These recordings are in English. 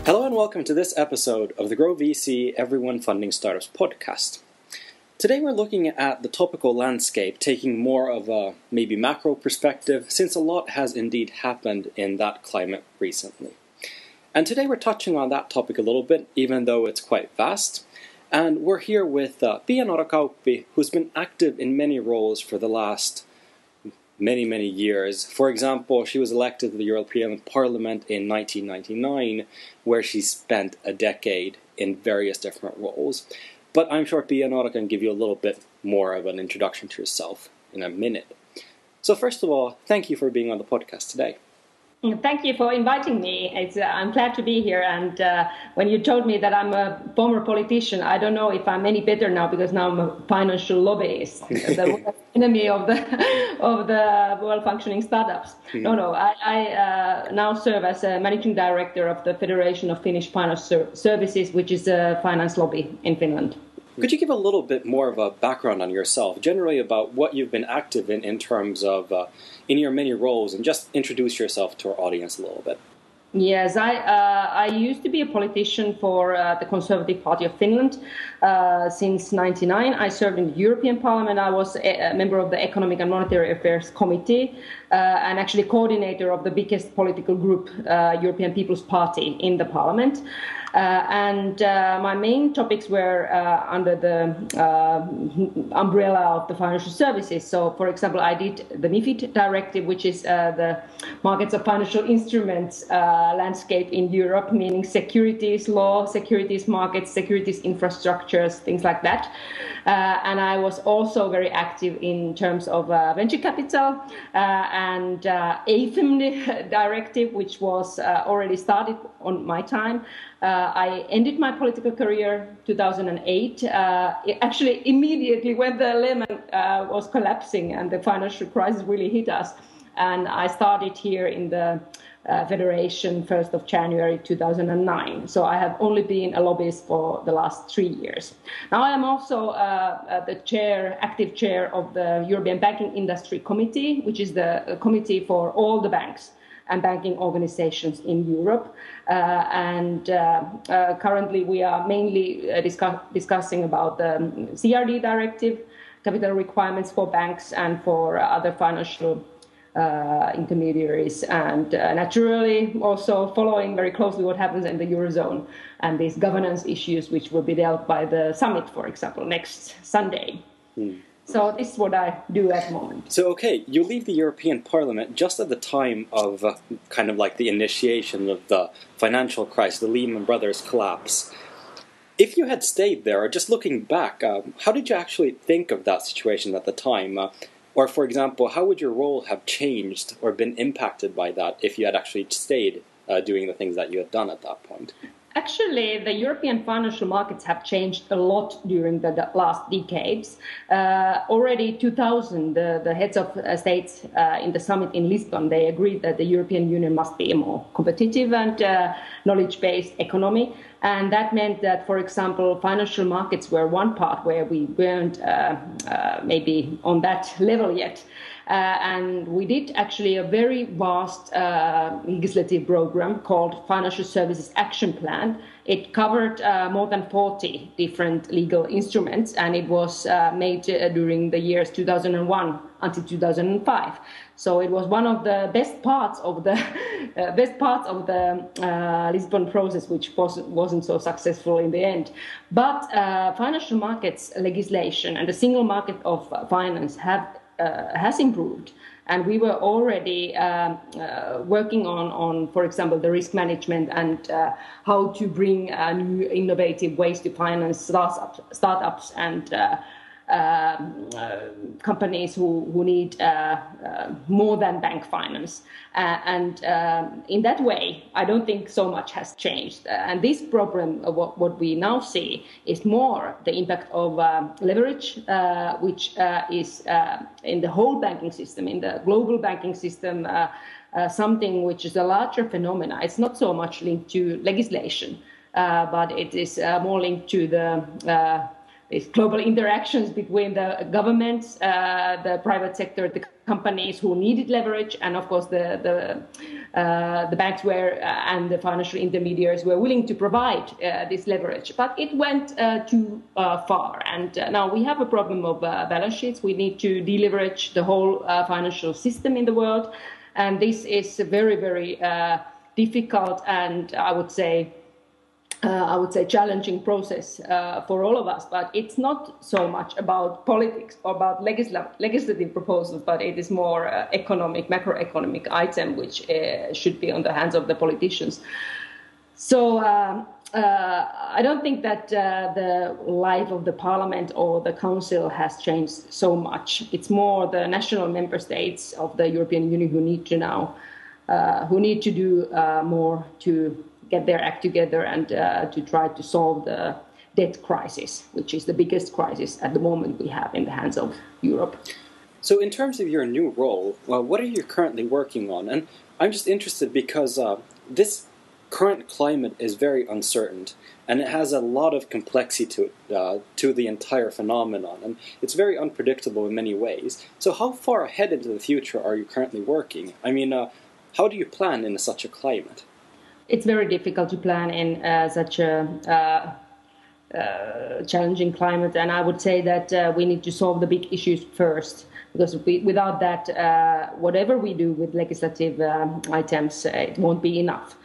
Hello and welcome to this episode of the GrowVC Everyone Funding Startups podcast. Today we're looking at the topical landscape, taking more of a maybe macro perspective, since a lot has indeed happened in that climate recently. And today we're touching on that topic a little bit, even though it's quite vast. And we're here with Piia-Noora Kauppi, who's been active in many roles for the last many years. For example, she was elected to the European Parliament in 1999, where she spent a decade in various different roles. But I'm sure Piia-Noora can give you a little bit more of an introduction to yourself in a minute. So first of all, thank you for being on the podcast today. Thank you for inviting me. I'm glad to be here. And when you told me that I'm a former politician, I don't know if I'm any better now, because now I'm a financial lobbyist, the enemy of the well-functioning startups. No. I now serve as a managing director of the Federation of Finnish Financial Services, which is a finance lobby in Finland. Could you give a little bit more of a background on yourself, generally about what you've been active in terms of in your many roles, and just introduce yourself to our audience a little bit? Yes, I used to be a politician for the Conservative Party of Finland since '99. I served in the European Parliament. I was a member of the Economic and Monetary Affairs Committee and actually coordinator of the biggest political group, European People's Party, in the Parliament. And my main topics were under the umbrella of the financial services. So, for example, I did the MiFID directive, which is the markets of financial instruments landscape in Europe, meaning securities law, securities markets, securities infrastructures, things like that. And I was also very active in terms of venture capital and AFIM directive, which was already started on my time. I ended my political career 2008, actually immediately when the Lehman was collapsing and the financial crisis really hit us. And I started here in the Federation 1st of January 2009. So I have only been a lobbyist for the last 3 years. Now I am also the active chair of the European Banking Industry Committee, which is the committee for all the banks and banking organizations in Europe. Currently we are mainly discussing about the CRD directive, capital requirements for banks and for other financial intermediaries, and naturally also following very closely what happens in the Eurozone and these governance issues which will be dealt by the summit, for example, next Sunday. So this is what I do at the moment. So, okay, you leave the European Parliament just at the time of kind of like the initiation of the financial crisis, the Lehman Brothers collapse. If you had stayed there, or just looking back, how did you actually think of that situation at the time? Or, for example, how would your role have changed or been impacted by that if you had actually stayed doing the things that you had done at that point? Actually, the European financial markets have changed a lot during the last decades. Already 2000, the heads of states in the summit in Lisbon, they agreed that the European Union must be a more competitive and knowledge-based economy. And that meant that, for example, financial markets were one part where we weren't maybe on that level yet. And we did actually a very vast legislative program called Financial Services Action Plan. It covered more than 40 different legal instruments, and it was made during the years 2001 until 2005. So it was one of the best parts of the Lisbon process, which wasn't so successful in the end. But financial markets legislation and the single market of finance has improved. And we were already working on, for example, the risk management and how to bring new innovative ways to finance startups and companies who need more than bank finance. And in that way, I don't think so much has changed. And this problem, what we now see, is more the impact of leverage, which is in the whole banking system, in the global banking system, something which is a larger phenomena. It's not so much linked to legislation. but it is more linked to the global interactions between the governments, the private sector, the companies who needed leverage, and of course the banks were and the financial intermediaries were willing to provide this leverage. But it went too far, and now we have a problem of balance sheets. We need to deleverage the whole financial system in the world, and this is a very, very difficult and I would say challenging process for all of us, but it's not so much about politics or about legislative proposals, but it is more macroeconomic item which should be on the hands of the politicians. So I don't think that the life of the parliament or the council has changed so much. It's more the national member states of the European Union who need to do more to get their act together and to try to solve the debt crisis, which is the biggest crisis at the moment we have in the hands of Europe. So in terms of your new role, what are you currently working on? And I'm just interested because this current climate is very uncertain, and it has a lot of complexity to the entire phenomenon, and it's very unpredictable in many ways. So how far ahead into the future are you currently working? I mean, how do you plan in such a climate? It's very difficult to plan in such a challenging climate, and I would say that we need to solve the big issues first, because without that, whatever we do with legislative items, it won't be enough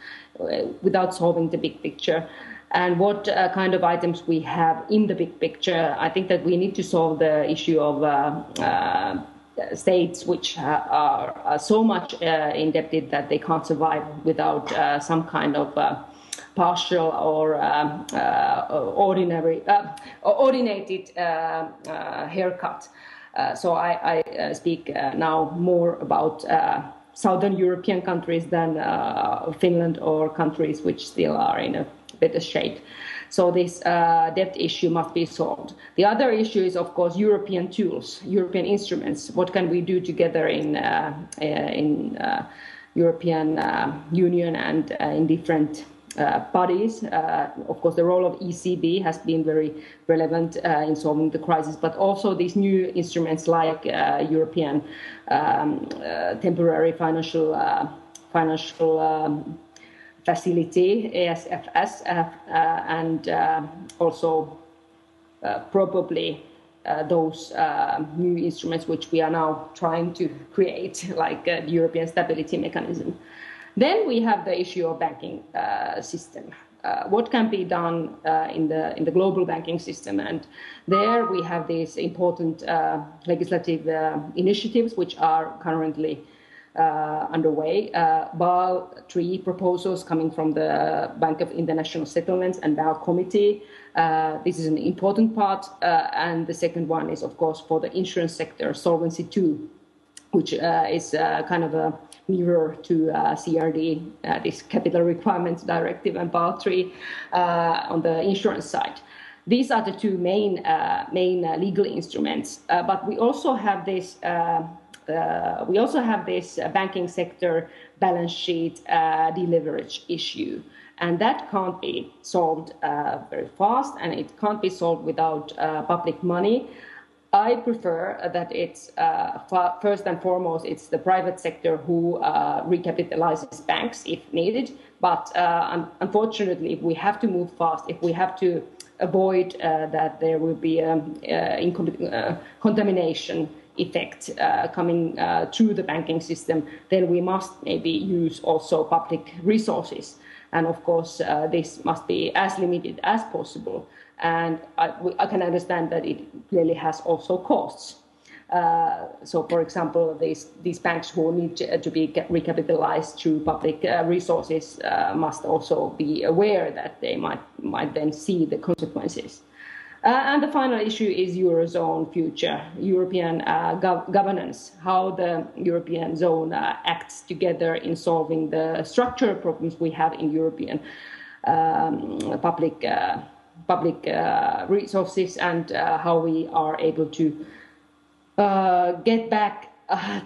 without solving the big picture. And what kind of items we have in the big picture, I think that we need to solve the issue of states which are so much indebted that they can't survive without some kind of partial or ordinated haircut. So I speak now more about Southern European countries than Finland or countries which still are in a better shape. So this debt issue must be solved. The other issue is, of course, European tools, European instruments. What can we do together in European Union and in different bodies? Of course, the role of ECB has been very relevant in solving the crisis, but also these new instruments like European temporary financial facility, ESFS, and also probably those new instruments which we are now trying to create, like the European Stability Mechanism. Then we have the issue of banking system. What can be done in the global banking system? And there we have these important legislative initiatives which are currently underway. Basel III proposals coming from the Bank of International Settlements and Basel Committee. This is an important part. And the second one is, of course, for the insurance sector, Solvency II, which is kind of a mirror to CRD, this Capital Requirements Directive, and Basel III on the insurance side. These are the two main legal instruments. But we also have this. Banking sector balance sheet deleverage issue, and that can't be solved very fast, and it can't be solved without public money. I prefer that it's first and foremost it's the private sector who recapitalizes banks if needed. But unfortunately, if we have to move fast, if we have to avoid that there will be contamination effect coming through the banking system, then we must maybe use also public resources. And of course, this must be as limited as possible. And I can understand that it clearly has also costs. So, for example, these banks who need to be recapitalized through public resources must also be aware that they might then see the consequences. And the final issue is Eurozone future, European governance, how the European zone acts together in solving the structural problems we have in European public resources, and how we are able to get back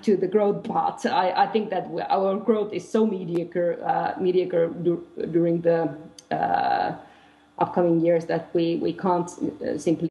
to the growth path. I think that our growth is so mediocre during the upcoming years that we can't simply